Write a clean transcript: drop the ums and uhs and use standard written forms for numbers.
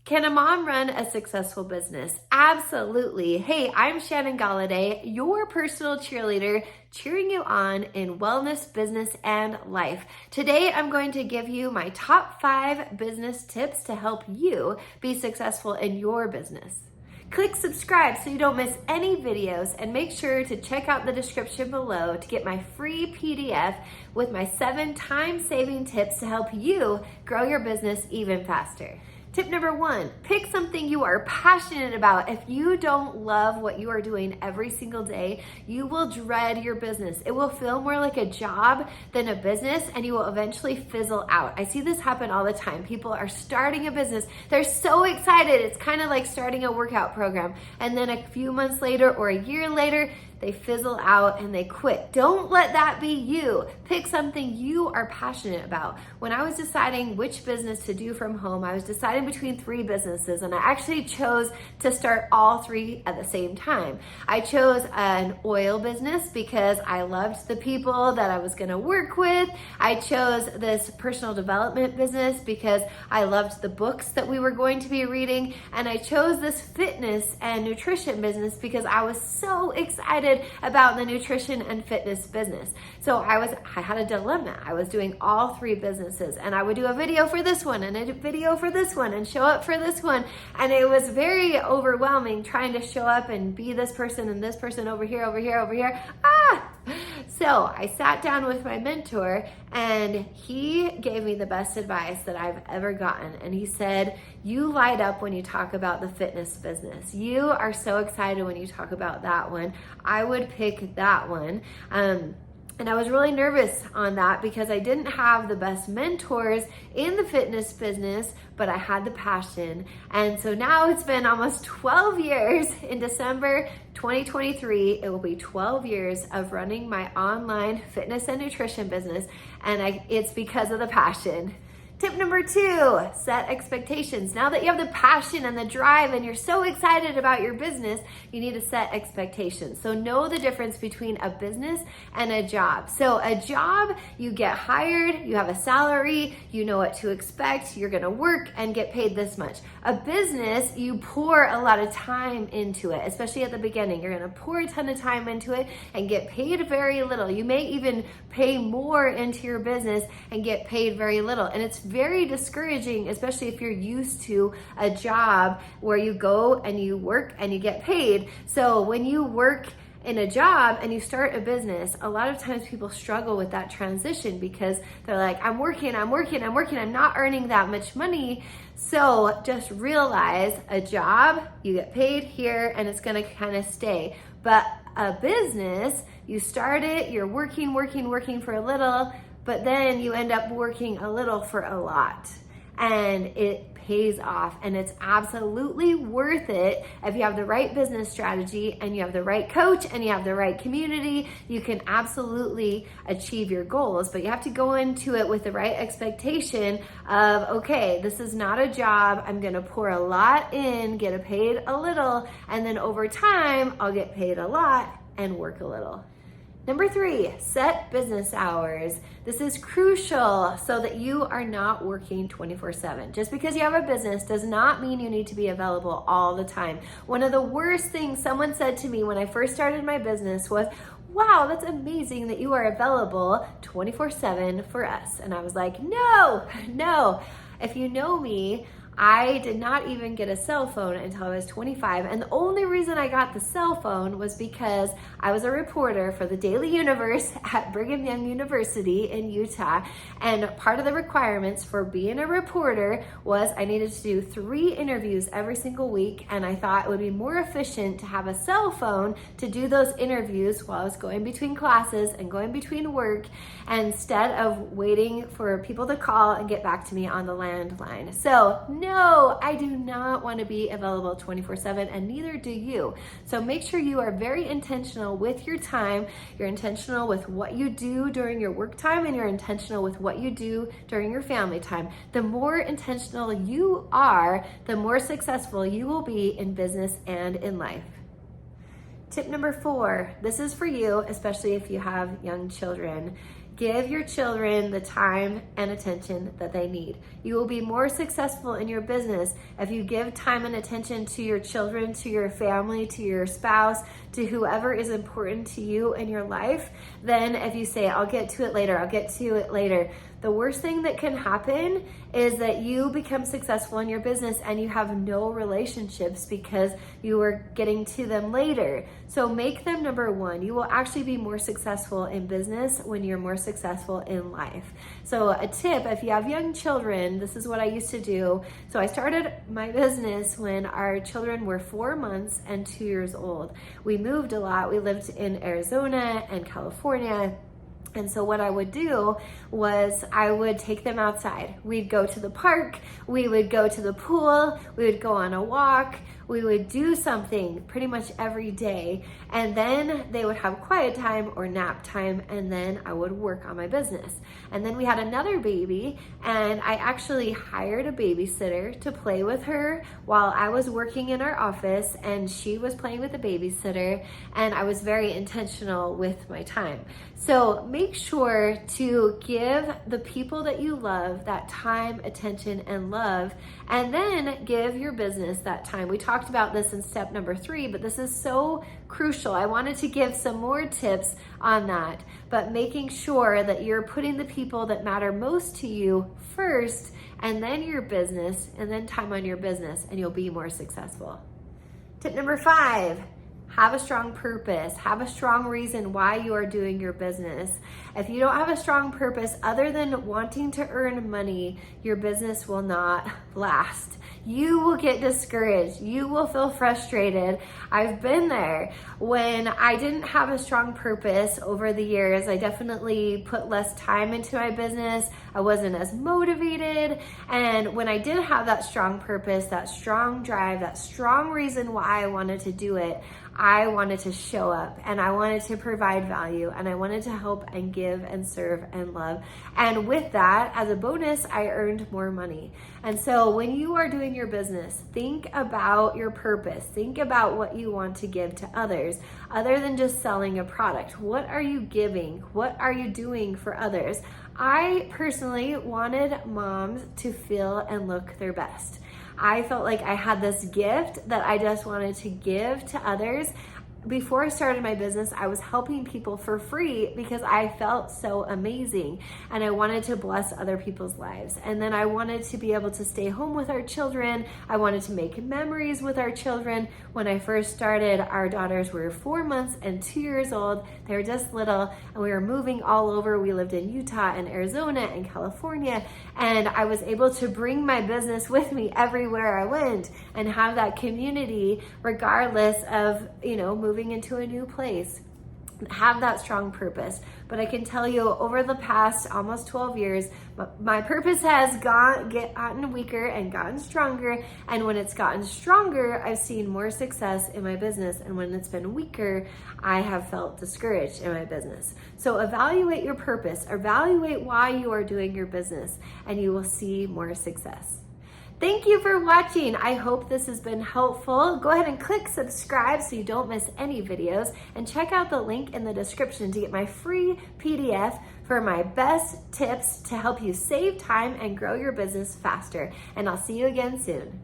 Can a mom run a successful business? Absolutely. Hey, I'm Shannon Galladay, your personal cheerleader, cheering you on in wellness, business, and life. Today, I'm going to give you my top 5 business tips to help you be successful in your business. Click subscribe so you don't miss any videos, and make sure to check out the description below to get my free PDF with my 7 time-saving tips to help you grow your business even faster. Tip number 1, pick something you are passionate about. If you don't love what you are doing every single day, you will dread your business. It will feel more like a job than a business, and you will eventually fizzle out. I see this happen all the time. People are starting a business. They're so excited. It's kind of like starting a workout program. And then a few months later or a year later, they fizzle out and they quit. Don't let that be you. Pick something you are passionate about. When I was deciding which business to do from home, I was deciding between 3 businesses, and I actually chose to start all 3 at the same time. I chose an oil business because I loved the people that I was gonna work with. I chose this personal development business because I loved the books that we were going to be reading. And I chose this fitness and nutrition business because I was so excited about the nutrition and fitness business. So I had a dilemma. I was doing all 3 businesses, and I would do a video for this one and a video for this one and show up for this one. And it was very overwhelming trying to show up and be this person and this person over here, over here, over here. So I sat down with my mentor, and he gave me the best advice that I've ever gotten. And he said, you light up when you talk about the fitness business. You are so excited when you talk about that one. I would pick that one. And I was really nervous on that because I didn't have the best mentors in the fitness business, but I had the passion. And so now it's been almost 12 years. In December 2023, it will be 12 years of running my online fitness and nutrition business. And it's because of the passion. Tip number 2, set expectations. Now that you have the passion and the drive and you're so excited about your business, you need to set expectations. So know the difference between a business and a job. So a job, you get hired, you have a salary, you know what to expect, you're gonna work and get paid this much. A business, you pour a lot of time into it, especially at the beginning. You're gonna pour a ton of time into it and get paid very little. You may even pay more into your business and get paid very little. And it's very discouraging, especially if you're used to a job where you go and you work and you get paid. So when you work in a job and you start a business, a lot of times people struggle with that transition because they're like, I'm working, I'm not earning that much money. So just realize a job, you get paid here and it's gonna kind of stay. But a business, you start it, you're working for a little, but then you end up working a little for a lot, and it pays off, and it's absolutely worth it. If you have the right business strategy and you have the right coach and you have the right community, you can absolutely achieve your goals, but you have to go into it with the right expectation of, okay, this is not a job. I'm gonna pour a lot in, get paid a little, and then over time, I'll get paid a lot and work a little. Number 3, set business hours. This is crucial so that you are not working 24/7. Just because you have a business does not mean you need to be available all the time. One of the worst things someone said to me when I first started my business was, wow, that's amazing that you are available 24/7 for us. And I was like, no. If you know me, I did not even get a cell phone until I was 25. And the only reason I got the cell phone was because I was a reporter for the Daily Universe at Brigham Young University in Utah. And part of the requirements for being a reporter was I needed to do 3 interviews every single week. And I thought it would be more efficient to have a cell phone to do those interviews while I was going between classes and going between work, instead of waiting for people to call and get back to me on the landline. So no, I do not want to be available 24/7, and neither do you. So make sure you are very intentional with your time. You're intentional with what you do during your work time, and you're intentional with what you do during your family time. The more intentional you are, the more successful you will be in business and in life. Tip number 4, this is for you, especially if you have young children. Give your children the time and attention that they need. You will be more successful in your business if you give time and attention to your children, to your family, to your spouse, to whoever is important to you in your life, than if you say, I'll get to it later, I'll get to it later. The worst thing that can happen is that you become successful in your business and you have no relationships because you are getting to them later. So make them number one. You will actually be more successful in business when you're more successful in life. So a tip, if you have young children, this is what I used to do. So I started my business when our children were 4 months and 2 years old. We moved a lot. We lived in Arizona and California. And so what I would do was I would take them outside. We'd go to the park, we would go to the pool, we would go on a walk, we would do something pretty much every day. And then they would have quiet time or nap time, and then I would work on my business. And then we had another baby, and I actually hired a babysitter to play with her while I was working in our office, and she was playing with the babysitter, and I was very intentional with my time. So make sure to give the people that you love that time, attention, and love, and then give your business that time. We talked about this in step number 3, but this is so crucial. I wanted to give some more tips on that, but making sure that you're putting the people that matter most to you first, and then your business, and then time on your business, and you'll be more successful. Tip number 5. Have a strong purpose. Have a strong reason why you are doing your business. If you don't have a strong purpose other than wanting to earn money, your business will not last. You will get discouraged. You will feel frustrated. I've been there. When I didn't have a strong purpose over the years, I definitely put less time into my business. I wasn't as motivated. And when I did have that strong purpose, that strong drive, that strong reason why I wanted to do it, I wanted to show up, and I wanted to provide value, and I wanted to help and give and serve and love. And with that, as a bonus, I earned more money. And so when you are doing your business, think about your purpose. Think about what you want to give to others, other than just selling a product. What are you giving? What are you doing for others? I personally wanted moms to feel and look their best. I felt like I had this gift that I just wanted to give to others. Before I started my business, I was helping people for free because I felt so amazing, and I wanted to bless other people's lives. And then I wanted to be able to stay home with our children. I wanted to make memories with our children. When I first started, our daughters were 4 months and 2 years old. They were just little, and we were moving all over. We lived in Utah and Arizona and California, and I was able to bring my business with me everywhere I went and have that community regardless of, moving into a new place. Have that strong purpose. But I can tell you, over the past almost 12 years, my purpose has gotten weaker and gotten stronger. And when it's gotten stronger, I've seen more success in my business. And when it's been weaker, I have felt discouraged in my business. So evaluate your purpose, evaluate why you are doing your business, and you will see more success. Thank you for watching. I hope this has been helpful. Go ahead and click subscribe so you don't miss any videos, and check out the link in the description to get my free PDF for my best tips to help you save time and grow your business faster. And I'll see you again soon.